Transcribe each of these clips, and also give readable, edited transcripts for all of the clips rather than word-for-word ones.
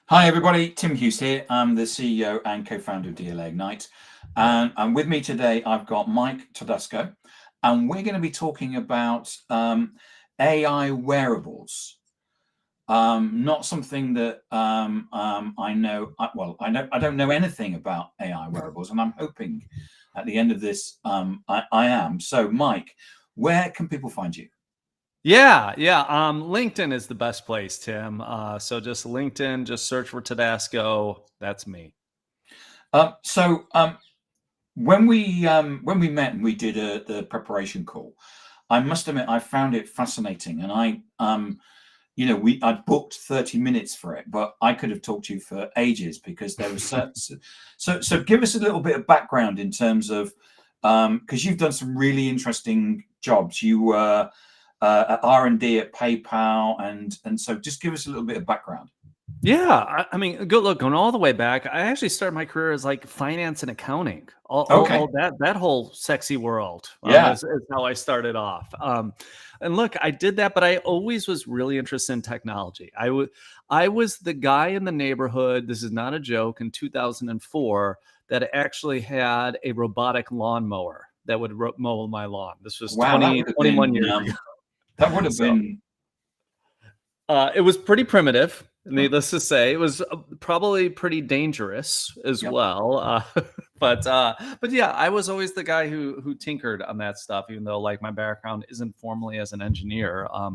Hi, everybody. Tim Hughes here. I'm the CEO and co-founder of DLA Ignite. And with me today, I've got Mike Todasco. And we're going to be talking about AI wearables. Not something that I know. I don't know anything about AI wearables, and I'm hoping at the end of this, I am. So, Mike, where can people find you? Yeah. LinkedIn is the best place, Tim. So just LinkedIn, just search for Tedasco. That's me. So, when we met and we did the preparation call, I must admit I found it fascinating, and I booked 30 minutes for it, but I could have talked to you for ages because there was so give us a little bit of background in terms of because you've done some really interesting jobs. You were at R&D at PayPal, and so just give us a little bit of background. Yeah, I mean, good look, going all the way back. I actually started my career as like finance and accounting, all Okay. that whole sexy world Yeah. is how I started off. And look, I did that, but I always was really interested in technology. I was the guy in the neighborhood. This is not a joke. In 2004, that actually had a robotic lawnmower that would mow my lawn. This was Wow, 21 years ago. that would have So been it was pretty primitive, needless to say. It was probably pretty dangerous as yep. well. But yeah, I was always the guy who tinkered on that stuff, even though like my background isn't formally as an engineer. I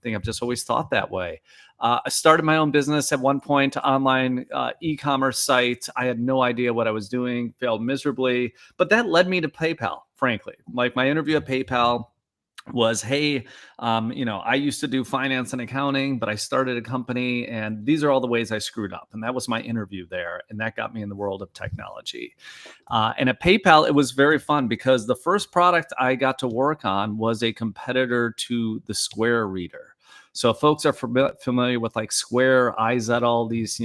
think I've just always thought that way. I started my own business at one point, online e-commerce site. I had no idea what I was doing, failed miserably, but that led me to PayPal. Frankly, like my interview at PayPal was, hey, I used to do finance and accounting, but I started a company and these are all the ways I screwed up. And that was my interview there. And that got me in the world of technology. And at PayPal, it was very fun because the first product I got to work on was a competitor to the Square reader. So if folks are familiar with like Square, iZettle, these,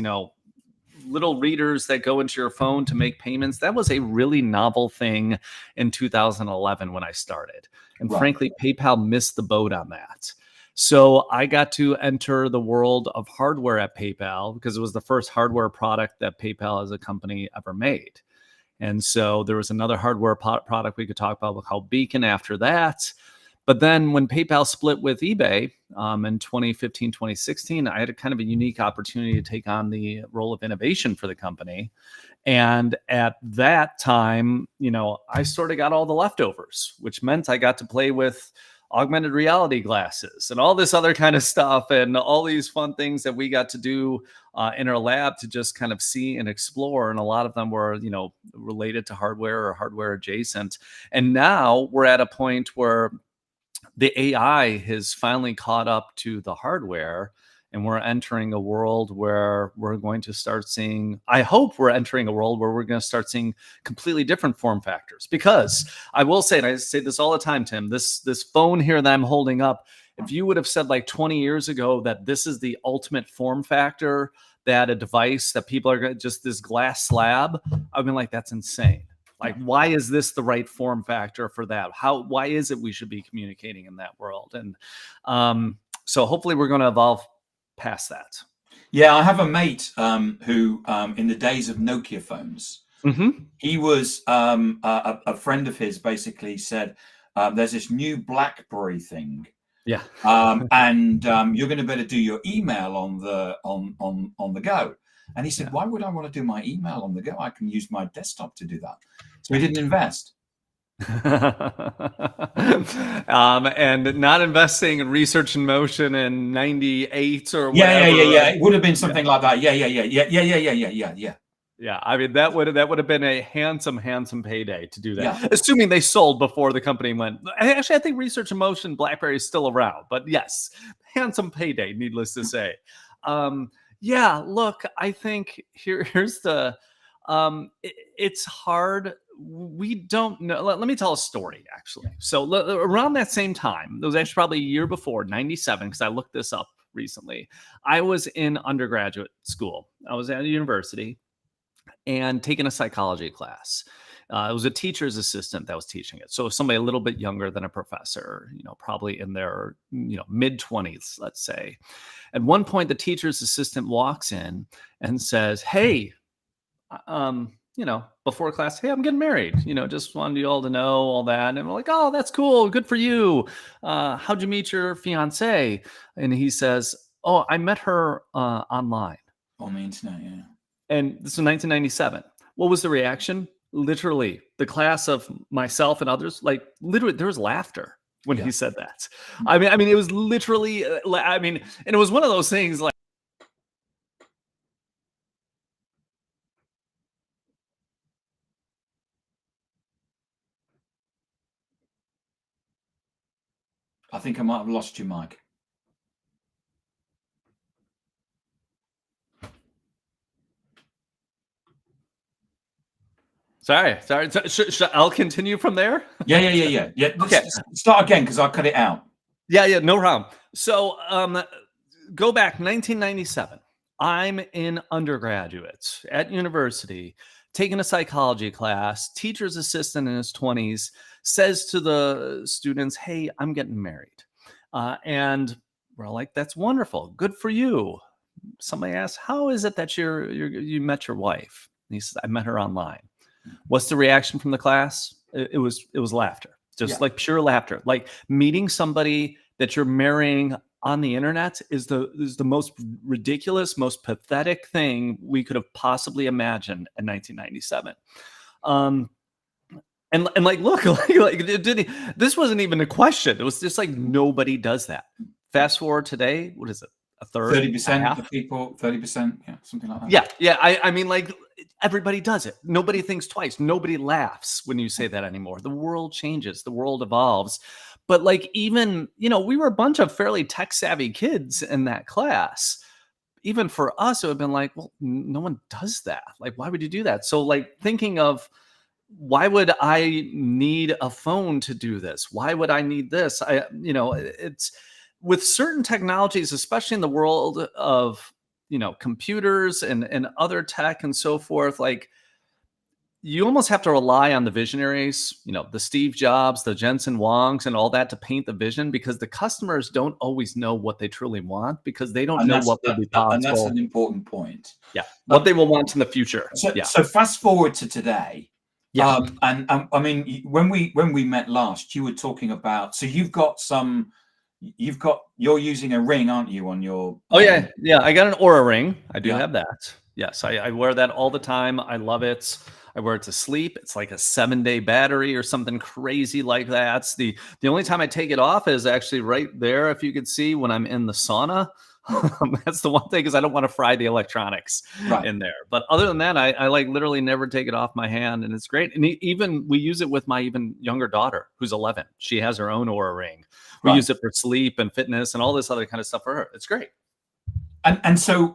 little readers that go into your phone to make payments. That was a really novel thing in 2011 when I started. And Right. frankly, PayPal missed the boat on that. So I got to enter the world of hardware at PayPal because it was the first hardware product that PayPal as a company ever made. And so there was another hardware product we could talk about called Beacon after that. But then when PayPal split with eBay in 2015, 2016, I had a kind of a unique opportunity to take on the role of innovation for the company. And at that time, I sort of got all the leftovers, which meant I got to play with augmented reality glasses and all this other kind of stuff and all these fun things that we got to do in our lab to just kind of see and explore. And a lot of them were, related to hardware or hardware adjacent. And now we're at a point where the AI has finally caught up to the hardware, and we're entering a world where we're going to start seeing, I hope we're entering a world where we're going to start seeing completely different form factors. Because I will say, and I say this all the time, Tim, this phone here that I'm holding up, if you would have said like 20 years ago that this is the ultimate form factor, that a device that people are just this glass slab, I've been like, that's insane. Like, why is this the right form factor for that? Why is it we should be communicating in that world? And so hopefully we're going to evolve past that. Yeah, I have a mate who, in the days of Nokia phones, Mm-hmm. he was a friend of his. Basically, said there's this new BlackBerry thing, Yeah. and you're going to better do your email on the go. And he said, Yeah. why would I want to do my email on the go? I can use my desktop to do that. So he Yeah. didn't invest. And not investing in research in motion in 98 or Yeah. whatever. It would have been Yeah. something like that. Yeah. Yeah, I mean that would have been a handsome payday to do Yeah. that, assuming they sold before the company went. Actually, I think Research in Motion BlackBerry is still around, but yes, handsome payday, needless to say. Yeah, look, I think here's the. It's hard. We don't know. Let me tell a story actually. So around that same time, it was actually probably a year before, 97, because I looked this up recently. I was in undergraduate school. I was at a university and taking a psychology class. It was a teacher's assistant that was teaching it. So somebody a little bit younger than a professor, probably in their, mid-20s, let's say. At one point, the teacher's assistant walks in and says, "Hey, before class, hey, I'm getting married. Just wanted you all to know all that." And we're like, "Oh, that's cool. Good for you. How'd you meet your fiance?" And he says, "Oh, I met her online." On the internet, yeah. And this was 1997. What was the reaction? Literally, the class of myself and others, like literally, there was laughter when he said that. I mean, it was literally, and it was one of those things like, I think I might have lost you, Mike. Sorry. I'll continue from there. Yeah. Okay. Start again because I cut it out. Yeah, no problem. So, go back 1997. I'm in undergraduate at university, taking a psychology class. Teacher's assistant in his 20s says to the students, "Hey, I'm getting married," and we're like, "That's wonderful, good for you." Somebody asks, "How is it that you met your wife?" And he says, "I met her online." What's the reaction from the class? It was laughter, just like pure laughter. Like meeting somebody that you're marrying on the internet is the most ridiculous, most pathetic thing we could have possibly imagined in 1997. And like, look, this wasn't even a question. It was just like nobody does that. Fast forward today, what is it? A third, 30% of people, 30%, something like that. Yeah. I mean, like everybody does it. Nobody thinks twice. Nobody laughs when you say that anymore. The world changes. The world evolves. But like even, we were a bunch of fairly tech savvy kids in that class. Even for us, it would have been like, well, no one does that. Like, why would you do that? So like thinking of, why would I need a phone to do this? Why would I need this? It's with certain technologies, especially in the world of, computers and other tech and so forth, like you almost have to rely on the visionaries, the Steve Jobs, the Jensen Huangs and all that to paint the vision, because the customers don't always know what they truly want because they don't know what will be possible. And that's an important point. Yeah. What they will want in the future. So fast forward to today. Yeah. I mean, when we met last, you were talking about, so you're using a ring, aren't you, on your? Oh yeah. I got an Aura ring. I do have that. Yes, I wear that all the time. I love it. I wear it to sleep. It's like a 7-day battery or something crazy like that. The only time I take it off is actually right there, if you could see, when I'm in the sauna. That's the one thing, because I don't want to fry the electronics in there. But other than that, I like literally never take it off my hand, and it's great. And even we use it with my even younger daughter, who's 11. She has her own Aura ring. We use it for sleep and fitness and all this other kind of stuff for her. It's great. And so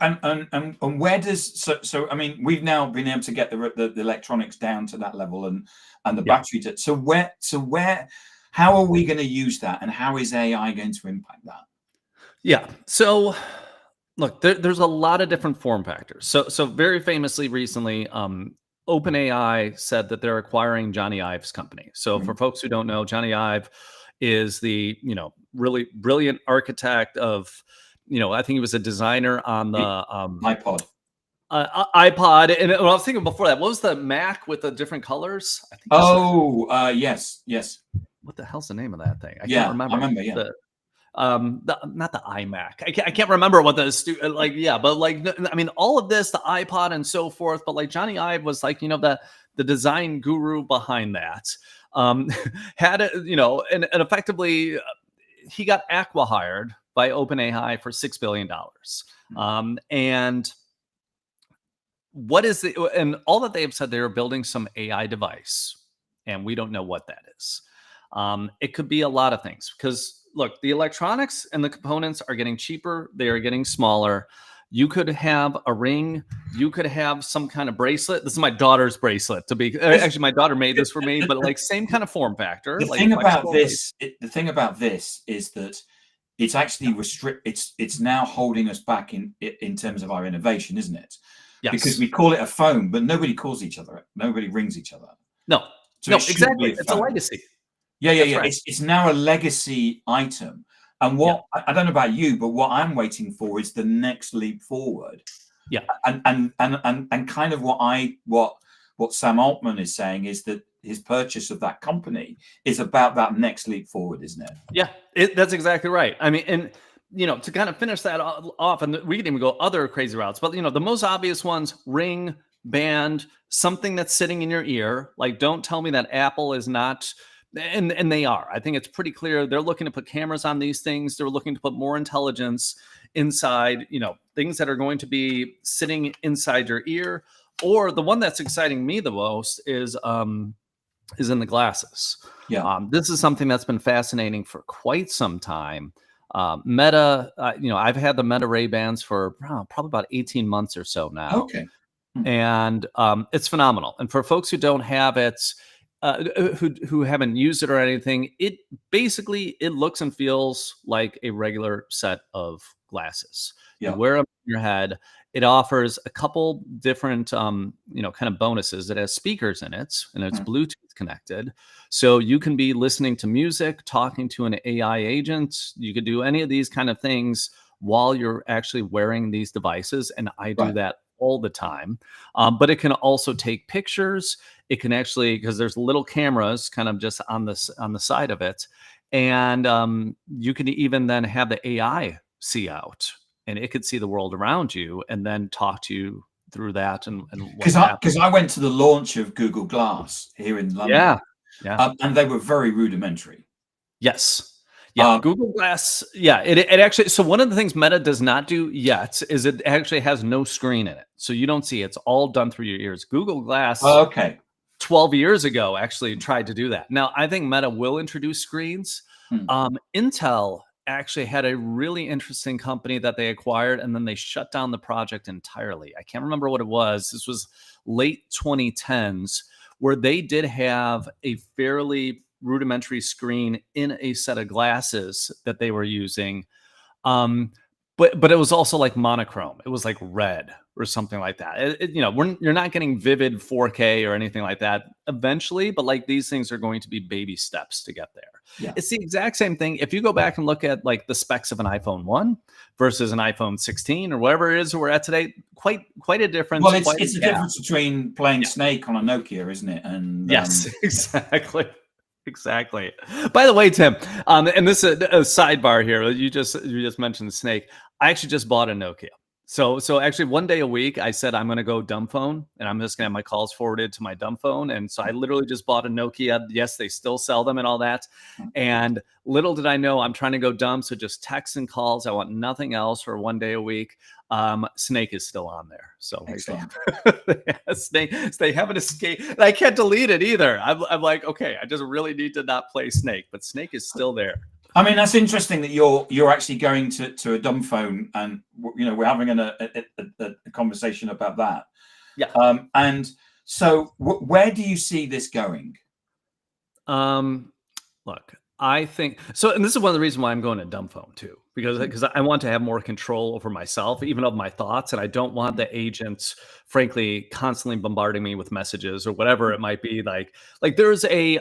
where does so I mean, we've now been able to get the electronics down to that level and the battery to, so where how are we going to use that, and how is AI going to impact that? Yeah. So look, there's a lot of different form factors. So very famously recently, OpenAI said that they're acquiring Johnny Ive's company. So for folks who don't know, Johnny Ive is the, really brilliant architect of, I think he was a designer on the iPod. iPod. And I was thinking before that, what was the Mac with the different colors? I think yes. What the hell's the name of that thing? I can't remember. I remember, yeah. Not the iMac. I can't remember what but like, I mean, all of this, the iPod and so forth, but like Johnny Ive was like, the design guru behind that. Had it, and effectively he got acqui-hired by OpenAI for $6 billion. And what is and all that they have said, they're building some AI device, and we don't know what that is. It could be a lot of things, because look, the electronics and the components are getting cheaper. They are getting smaller. You could have a ring. You could have some kind of bracelet. This is my daughter's bracelet. Actually, my daughter made this for me, but like same kind of form factor. The thing about this is that it's actually it's now holding us back in terms of our innovation, isn't it? Yes. Because we call it a phone, but nobody calls each other. Nobody rings each other. No, So no, it shouldn't be exactly. a It's a phone. legacy. Yeah. That's right. It's now a legacy item. And Yeah, what I don't know about you, but what I'm waiting for is the next leap forward. yeah. And kind of what Sam Altman is saying is that his purchase of that company is about that next leap forward, isn't it? Yeah, that's exactly right. I mean, and to kind of finish that off, and we can even go other crazy routes, but the most obvious ones: Ring, band, something that's sitting in your ear. Like, don't tell me that Apple is not, and they are. I think it's pretty clear they're looking to put cameras on these things. They're looking to put more intelligence inside. Things that are going to be sitting inside your ear. Or the one that's exciting me the most is in the glasses. Yeah. This is something that's been fascinating for quite some time. Meta, I've had the Meta Ray-Bans for probably about 18 months or so now. Okay. Hmm. And it's phenomenal. And for folks who don't have it, who haven't used it or anything, it looks and feels like a regular set of glasses. You Yeah. wear them on your head. It offers a couple different, kind of bonuses. It has speakers in it, and it's Hmm. Bluetooth connected. So you can be listening to music, talking to an AI agent. You could do any of these kind of things while you're actually wearing these devices. And I do Right. that all the time. But it can also take pictures. It can actually, because there's little cameras kind of just on the side of it. And you can even then have the AI see out, and it could see the world around you and then talk to you through that and what's happening. Because I went to the launch of Google Glass here in London, Yeah. and they were very rudimentary. Yes. Yeah. Google Glass. Yeah. It actually, so one of the things Meta does not do yet is it actually has no screen in it. So you don't see it. It's all done through your ears. Google Glass Okay. 12 years ago actually tried to do that. Now, I think Meta will introduce screens. Hmm. Intel actually had a really interesting company that they acquired, and then they shut down the project entirely. I can't remember what it was. This was late 2010s, where they did have a fairly rudimentary screen in a set of glasses that they were using. But it was also like monochrome. It was like red or something like that. You're not getting vivid 4K or anything like that eventually, but like these things are going to be baby steps to get there. Yeah. It's the exact same thing. If you go back and look at like the specs of an iPhone 1 versus an iPhone 16 or whatever it is we're at today, quite a difference. Well, quite it's a the gap. difference between playing Snake on a Nokia, isn't it? And Yes, exactly. Exactly. By the way, Tim, and this is a sidebar here. You just mentioned Snake. I actually just bought a Nokia. So actually, one day a week, I said I'm going to go dumb phone, and I'm just going to have my calls forwarded to my dumb phone. And so I literally just bought a Nokia. Yes, they still sell them and all that. And little did I know, I'm trying to go dumb. So just texts and calls. I want nothing else for one day a week. Snake is still on there. So Snake, they haven't escaped. And I can't delete it either. I'm like, okay, I just really need to not play Snake, but Snake is still there. I mean, that's interesting that you're actually going to a dumb phone, and we're having a conversation about that. Yeah. And so, where do you see this going? Look, I think so, and this is one of the reasons why I'm going to dumb phone too, because I want to have more control over myself, even of my thoughts, and I don't want the agents, frankly, constantly bombarding me with messages or whatever it might be. Like there's a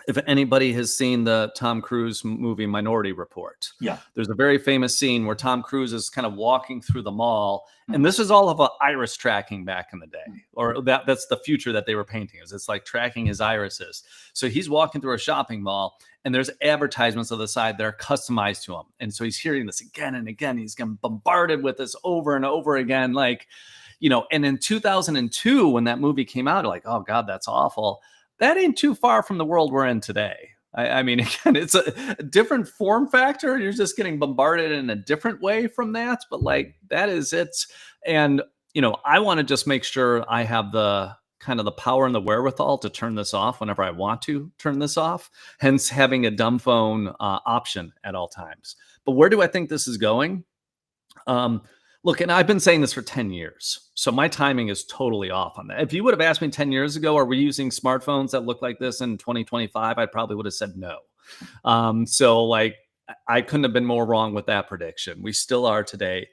if anybody has seen the Tom Cruise movie Minority Report, Yeah, there's a very famous scene where Tom Cruise is kind of walking through the mall, and this is all of iris tracking back in the day, or that's the future that they were painting. It's like tracking his irises. So he's walking through a shopping mall, and there's advertisements on the side that are customized to him, and so he's hearing this again and again. He's getting bombarded with this over and over again, and in 2002 when that movie came out, like, oh God, that's awful. That ain't too far from the world we're in today. I mean, again, it's a different form factor. You're just getting bombarded in a different way from that, but like that is it. And I want to just make sure I have the kind of the power and the wherewithal to turn this off whenever I want to turn this off. Hence, having a dumb phone option at all times. But where do I think this is going? Look, and I've been saying this for 10 years, so my timing is totally off on that. If you would have asked me 10 years ago, are we using smartphones that look like this in 2025? I probably would have said no. So like, I couldn't have been more wrong with that prediction. We still are today.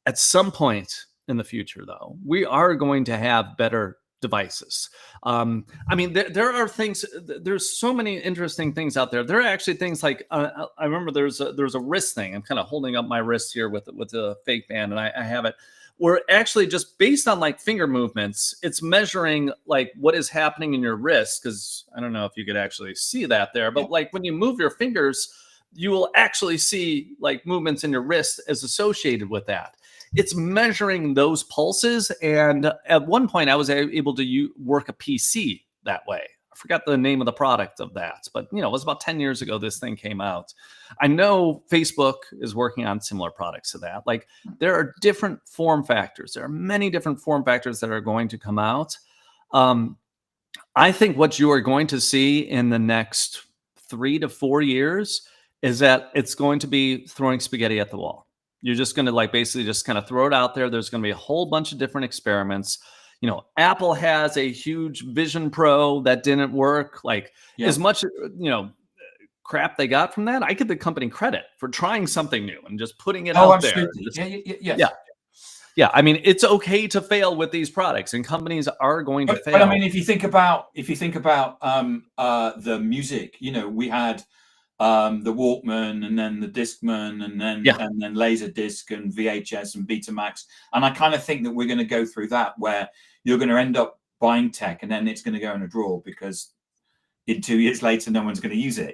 At some point in the future, though, we are going to have better devices. I mean, there are things. There's so many interesting things out there. There are actually things like I remember there's a wrist thing. I'm kind of holding up my wrist here with a fake band, and I have it. Where actually just based on like finger movements, it's measuring like what is happening in your wrist. Because I don't know if you could actually see that there, but like when you move your fingers, you will actually see like movements in your wrist as associated with that. It's measuring those pulses. And at one point I was able to work a PC that way. I forgot the name of the product of that, but it was about 10 years ago this thing came out. I know Facebook is working on similar products to that. Like there are different form factors. There are many different form factors that are going to come out. I think what you are going to see in the next 3 to 4 years is that it's going to be throwing spaghetti at the wall. You're just going to like basically just kind of throw it out there. There's going to be a whole bunch of different experiments. Apple has a huge Vision Pro that didn't work. Like as much, crap they got from that, I give the company credit for trying something new and just putting it out there. Yeah. I mean, it's okay to fail with these products, and companies are going to fail. But I mean, if you think about the music, we had the Walkman, and then the Discman, and then Laserdisc, and VHS, and Betamax, and I kind of think that we're going to go through that, where you're going to end up buying tech, and then it's going to go in a drawer because in 2 years later, no one's going to use it.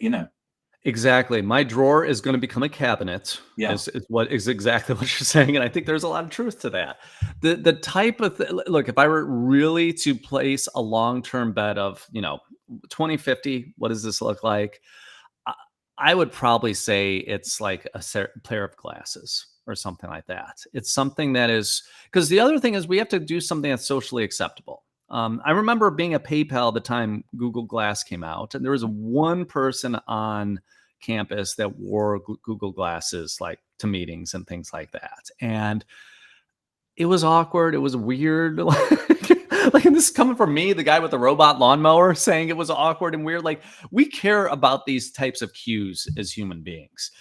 Exactly. My drawer is going to become a cabinet. Yeah. Is exactly what you're saying. And I think there's a lot of truth to that. The type of look, if I were really to place a long-term bet of, 2050, what does this look like? I would probably say it's like a pair of glasses or something like that. It's something that is, because the other thing is we have to do something that's socially acceptable. I remember being at PayPal the time Google Glass came out, and there was one person on campus that wore Google glasses like to meetings and things like that. And it was awkward. It was weird. Like, and this is coming from me, the guy with the robot lawnmower, saying it was awkward and weird. Like, we care about these types of cues as human beings.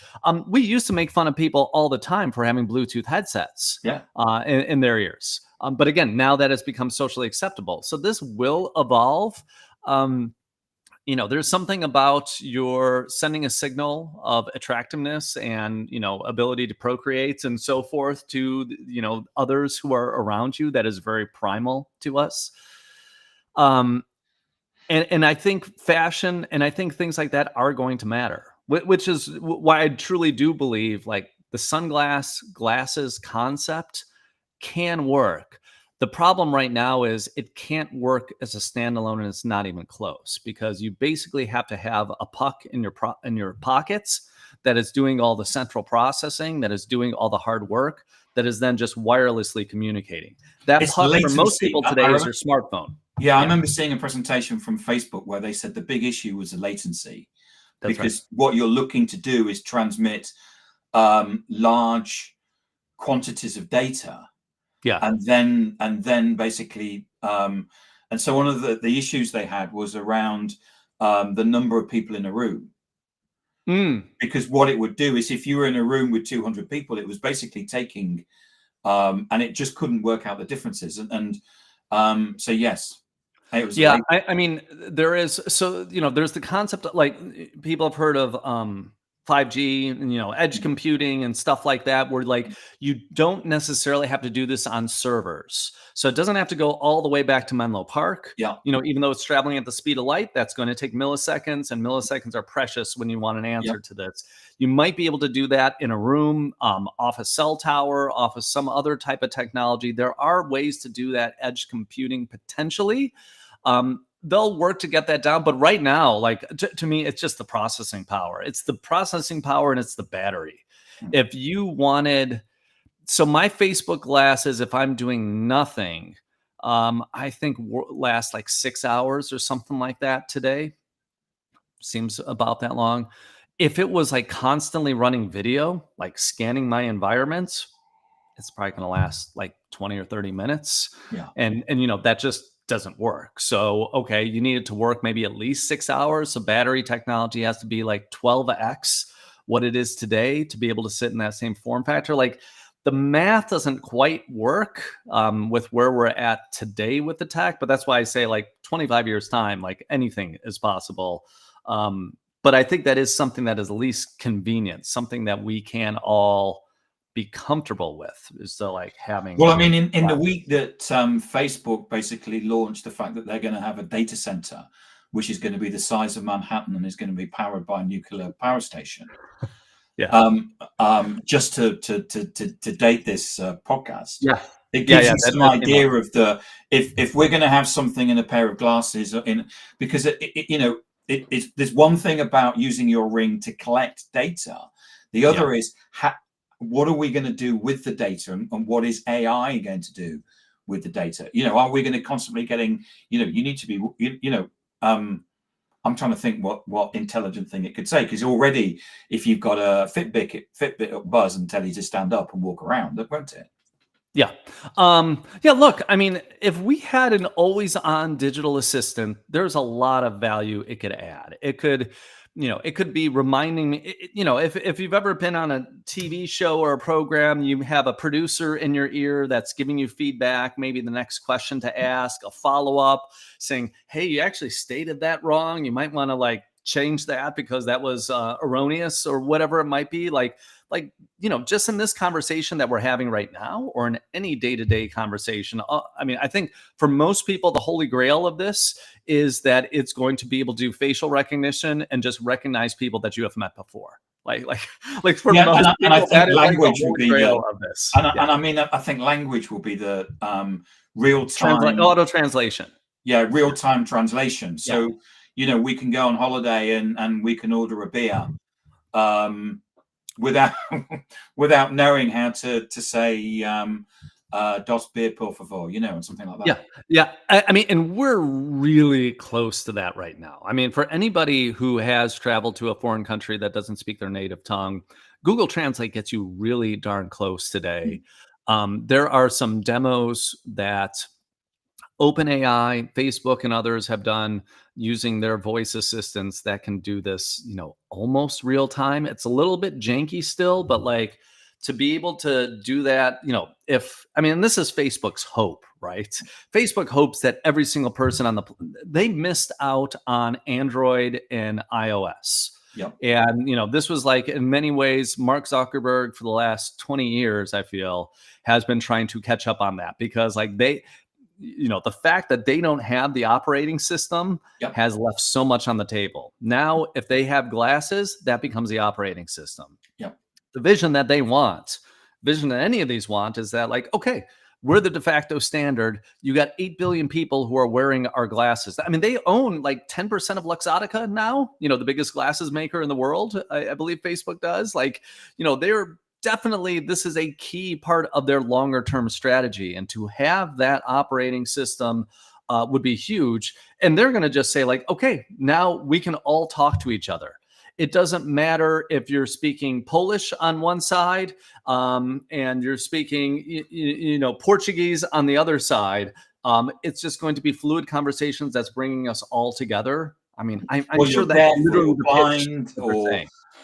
We used to make fun of people all the time for having Bluetooth headsets in their ears. But again, now that has become socially acceptable. So this will evolve. There's something about your sending a signal of attractiveness and, ability to procreate and so forth to, others who are around you that is very primal to us. And I think fashion and I think things like that are going to matter, which is why I truly do believe like the glasses concept can work. The problem right now is it can't work as a standalone, and it's not even close, because you basically have to have a puck in your pockets that is doing all the central processing, that is doing all the hard work, that is then just wirelessly communicating. That it's puck latency. For most people today is your smartphone. Yeah, I remember seeing a presentation from Facebook where they said the big issue was the latency. That's because what you're looking to do is transmit large quantities of data. Yeah. And then basically, and so one of the issues they had was around the number of people in a room. Because what it would do is if you were in a room with 200 people, it was basically taking, and it just couldn't work out the differences. So yes, it was. Yeah, I mean, there is, so, there's the concept of, like, people have heard of 5G and, edge computing and stuff like that, where like you don't necessarily have to do this on servers. So it doesn't have to go all the way back to Menlo Park. Yeah. Even though it's traveling at the speed of light, that's going to take milliseconds, and milliseconds are precious when you want an answer to this. You might be able to do that in a room, off a cell tower, off of some other type of technology. There are ways to do that edge computing potentially. They'll work to get that down. But right now, like to me, it's just the processing power. It's the processing power and it's the battery. If you wanted, so my Facebook glasses, if I'm doing nothing, I think last like 6 hours or something like that today. Seems about that long. If it was like constantly running video, like scanning my environments, it's probably going to last like 20 or 30 minutes. Yeah. And that just doesn't work. So, okay, you need it to work maybe at least 6 hours. So battery technology has to be like 12x what it is today to be able to sit in that same form factor. Like the math doesn't quite work with where we're at today with the tech, but that's why I say like 25 years time, like anything is possible. But I think that is something that is at least convenient, something that we can all be comfortable with, is to like having. Well, I mean, in the week that Facebook basically launched the fact that they're going to have a data center, which is going to be the size of Manhattan and is going to be powered by a nuclear power station. Yeah. Just to date this podcast. Yeah. It gives you some idea of the if we're going to have something in a pair of glasses because there's one thing about using your ring to collect data. The other is what are we going to do with the data, and what is AI going to do with the data? Are we going to constantly getting, you need to be, I'm trying to think what intelligent thing it could say, because already if you've got a Fitbit buzz and tell you to stand up and walk around, won't it? Yeah. Look, I mean, if we had an always on digital assistant, there's a lot of value it could add. It could, it could be reminding me, if you've ever been on a TV show or a program, you have a producer in your ear that's giving you feedback, maybe the next question to ask, a follow-up saying, hey, you actually stated that wrong. You might want to like change that because that was erroneous, or whatever it might be. Like, just in this conversation that we're having right now, or in any day-to-day conversation, I mean, I think for most people, the holy grail of this is that it's going to be able to do facial recognition and just recognize people that you have met before. Like for most people, and I think language will be grail of this. And I mean, I think language will be the real-time auto translation. Yeah, real-time translation. So we can go on holiday and we can order a beer. Without knowing how to say dos beer por favor, and something like that. Yeah. I mean, and we're really close to that right now. I mean, for anybody who has traveled to a foreign country that doesn't speak their native tongue, Google Translate gets you really darn close today. There are some demos that OpenAI, Facebook, and others have done using their voice assistants that can do this, almost real time. It's a little bit janky still, but like to be able to do that, and this is Facebook's hope, right? Facebook hopes that every single person they missed out on Android and iOS. Yep. And, this was like, in many ways, Mark Zuckerberg for the last 20 years, I feel, has been trying to catch up on that, because like the fact that they don't have the operating system has left so much on the table. Now, if they have glasses, that becomes the operating system. Yep. The vision that any of these want is that, like, okay, we're the de facto standard. You got 8 billion people who are wearing our glasses. I mean, they own like 10% of Luxottica now, the biggest glasses maker in the world. I believe Facebook does. Like, they're definitely, this is a key part of their longer term strategy, and to have that operating system would be huge. And they're going to just say like, okay, now we can all talk to each other. It doesn't matter if you're speaking Polish on one side and you're speaking, Portuguese on the other side. It's just going to be fluid conversations that's bringing us all together. I mean, I'm sure that literally blind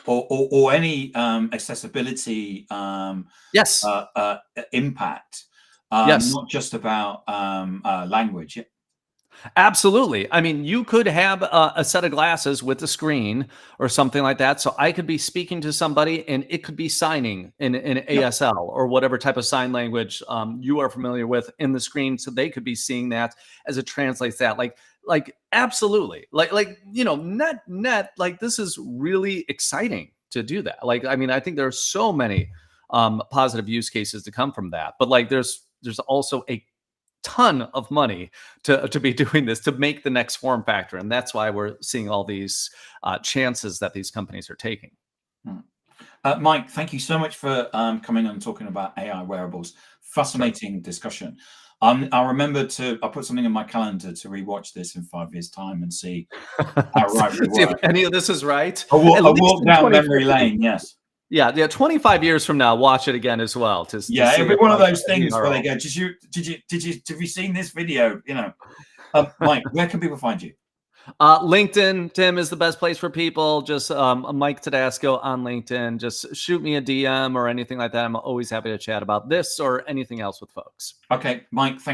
or any accessibility impact. Not just about language. Absolutely. I mean, you could have a set of glasses with a screen or something like that. So I could be speaking to somebody and it could be signing in ASL or whatever type of sign language you are familiar with in the screen. So they could be seeing that as it translates that. Like absolutely. Like net, like this is really exciting to do that. Like, I mean, I think there are so many positive use cases to come from that. But like there's also a ton of money to be doing this, to make the next form factor. And that's why we're seeing all these chances that these companies are taking. Mike, thank you so much for coming on and talking about AI wearables. Fascinating discussion. I remember I put something in my calendar to rewatch this in 5 years' time and see how right we were. See if any of this is right. I walk down memory lane, yes. Yeah, 25 years from now, watch it again as well. It'll be one of those things where they go, have you seen this video? Mike, where can people find you? LinkedIn, Tim, is the best place for people. Just Mike Todasco on LinkedIn. Just shoot me a DM or anything like that. I'm always happy to chat about this or anything else with folks. Okay, Mike, thanks